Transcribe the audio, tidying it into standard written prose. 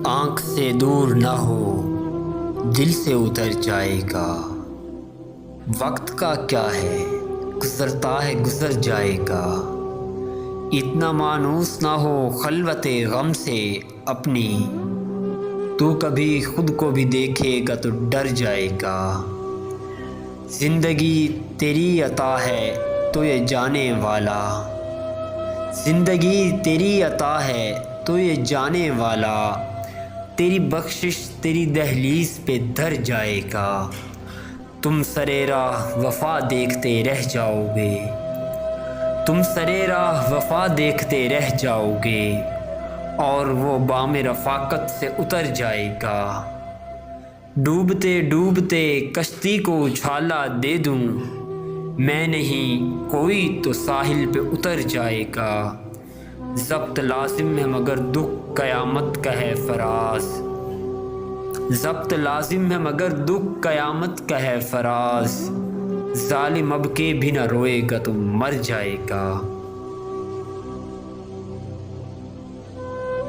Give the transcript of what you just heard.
آنکھ سے دور نہ ہو دل سے اتر جائے گا۔ وقت کا کیا ہے گزرتا ہے گزر جائے گا۔ اتنا مانوس نہ ہو خلوت غم سے اپنی، تو کبھی خود کو بھی دیکھے گا تو ڈر جائے گا۔ زندگی تیری عطا ہے تو یہ جانے والا، زندگی تیری عطا ہے تو یہ جانے والا، تیری بخشش تیری دہلیز پہ دھر جائے گا۔ تم سرے راہ وفا دیکھتے رہ جاؤ گے، تم سرے راہ وفا دیکھتے رہ جاؤ گے، اور وہ بام رفاقت سے اتر جائے گا۔ ڈوبتے ڈوبتے کشتی کو اچھالا دے دوں میں نہیں، کوئی تو ساحل پہ اتر جائے گا۔ ضبط لازم ہے مگر دکھ قیامت کا ہے فراز، ضبط لازم ہے مگر دکھ قیامت کا ہے فراز، ظالم اب کے بھی نہ روئے گا تو مر جائے گا۔